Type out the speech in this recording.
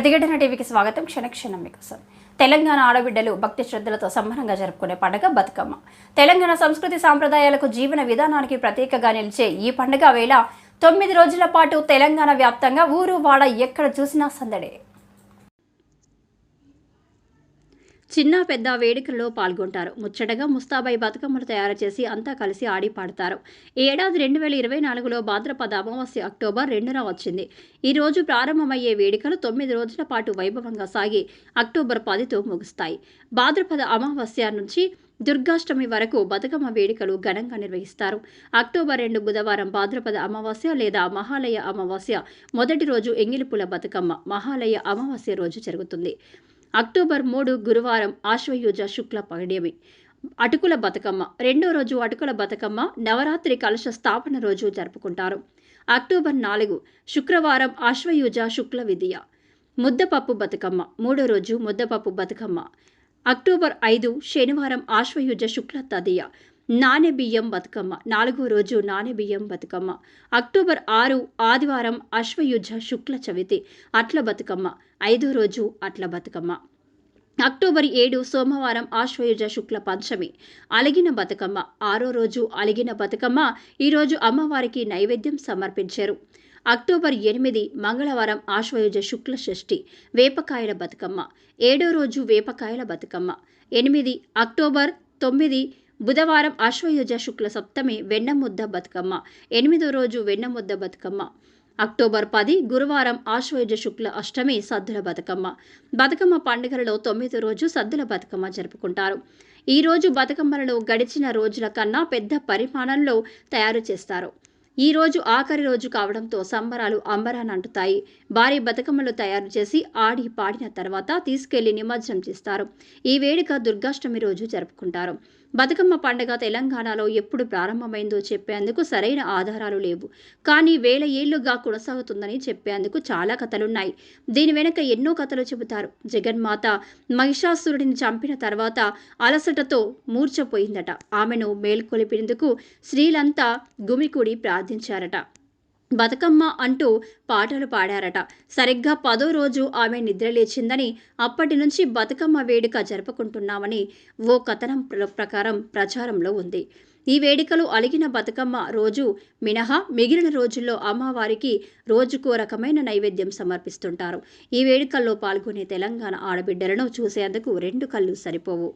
ప్రతిఘటన టీవీకి స్వాగతం. క్షణక్షణం మీకోసం. తెలంగాణ ఆడబిడ్డలు భక్తి శ్రద్ధలతో సంబరంగా జరుపుకునే పండుగ బతుకమ్మ. తెలంగాణ సంస్కృతి సాంప్రదాయాలకు జీవన విధానానికి ప్రతీకగా నిలిచే ఈ పండుగ వేళ 9 రోజుల పాటు తెలంగాణ వ్యాప్తంగా ఊరు వాడ ఎక్కడ చూసినా సందడే. చిన్న పెద్ద వేడుకల్లో పాల్గొంటారు. ముచ్చటగా ముస్తాబై బతుకమ్మలు తయారు చేసి అంతా కలిసి ఆడి పాడతారు. ఈ ఏడాది 2024లో భాద్రపద అమావాస్య అక్టోబర్ 2న వచ్చింది. ఈ రోజు ప్రారంభమయ్యే వేడుకలు 9 రోజుల పాటు వైభవంగా సాగి అక్టోబర్ 10తో ముగుస్తాయి. భాద్రపద అమావాస్య నుంచి దుర్గాష్టమి వరకు బతుకమ్మ వేడుకలు ఘనంగా నిర్వహిస్తారు. అక్టోబర్ 2 బుధవారం భాద్రపద అమావాస్య లేదా మహాలయ అమావాస్య మొదటి రోజు ఎంగిలిపుల బతుకమ్మ మహాలయ అమావాస్య రోజు జరుగుతుంది. అక్టోబర్ 3 గురువారం ఆశ్వయుజ శుక్ల పౌర్ణమి అటుకుల బతుకమ్మ రెండో రోజు అటుకుల బతుకమ్మ నవరాత్రి కలశ స్థాపన రోజు జరుపుకుంటారు. అక్టోబర్ 4 శుక్రవారం ఆశ్వయుజ శుక్ల విద్య ముద్దపప్పు బతుకమ్మ మూడో రోజు ముద్దపప్పు బతుకమ్మ. అక్టోబర్ 5 శనివారం ఆశ్వయుజ శుక్ల తదియ నానెబియ్యం బతుకమ్మ నాలుగో రోజు నానెబియ్యం బతుకమ్మ. అక్టోబర్ 6 ఆదివారం అశ్వయుజ శుక్ల చవితి అట్ల బతుకమ్మ ఐదో రోజు అట్ల బతుకమ్మ. అక్టోబర్ 7 సోమవారం ఆశ్వయుజ శుక్ల పంచమి అలిగిన బతుకమ్మ ఆరో రోజు అలిగిన బతుకమ్మ. ఈరోజు అమ్మవారికి నైవేద్యం సమర్పించారు. అక్టోబర్ 8 మంగళవారం ఆశ్వయుజ శుక్ల షష్ఠి వేపకాయల బతుకమ్మ ఏడో రోజు వేపకాయల బతుకమ్మ. 8 అక్టోబర్ 9 బుధవారం ఆశ్వయుజ శుక్ల సప్తమి వెన్నముద్ద బతుకమ్మ ఎనిమిదో రోజు వెన్నముద్ద బతుకమ్మ. అక్టోబర్ 10 గురువారం ఆశ్వయుజ శుక్ల అష్టమి సద్దుల బతుకమ్మ. బతుకమ్మ పండుగలలో 9వ రోజు సద్దుల బతుకమ్మ జరుపుకుంటారు. ఈ రోజు బతుకమ్మలను గడిచిన రోజుల కన్నా పెద్ద పరిమాణంలో తయారు చేస్తారు. ఈ రోజు ఆఖరి రోజు కావడంతో సంబరాలు అంబరానంటుతాయి. భారీ బతుకమ్మలు తయారు చేసి ఆడి పాడిన తర్వాత తీసుకెళ్లి నిమజ్జనం చేస్తారు. ఈ వేడుక దుర్గాష్టమి రోజు జరుపుకుంటారు. బతుకమ్మ పండుగ తెలంగాణలో ఎప్పుడు ప్రారంభమైందో చెప్పేందుకు సరైన ఆధారాలు లేవు. కానీ వేల ఏళ్లుగా కొనసాగుతుందని చెప్పేందుకు చాలా కథలున్నాయి. దీని వెనుక ఎన్నో కథలు చెబుతారు. జగన్మాత మహిషాసురుడిని చంపిన తర్వాత అలసటతో మూర్ఛపోయిందట. ఆమెను మేల్కొలిపేందుకు స్త్రీలంతా గుమికూడి ప్రార్థించారట. బతుకమ్మ అంటూ పాటలు పాడారట. సరిగ్గా 10వ రోజు ఆమె నిద్రలేచిందని అప్పటి నుంచి బతుకమ్మ వేడుక జరుపుకుంటున్నామని ఓ కథనం ప్రకారం ప్రచారంలో ఉంది. ఈ వేడుకలు అలిగిన బతుకమ్మ రోజు మినహా మిగిలిన రోజుల్లో అమ్మవారికి రోజుకో రకమైన నైవేద్యం సమర్పిస్తుంటారు. ఈ వేడుకల్లో పాల్గొనే తెలంగాణ ఆడబిడ్డలను చూసేందుకు 2 కళ్ళు సరిపోవు.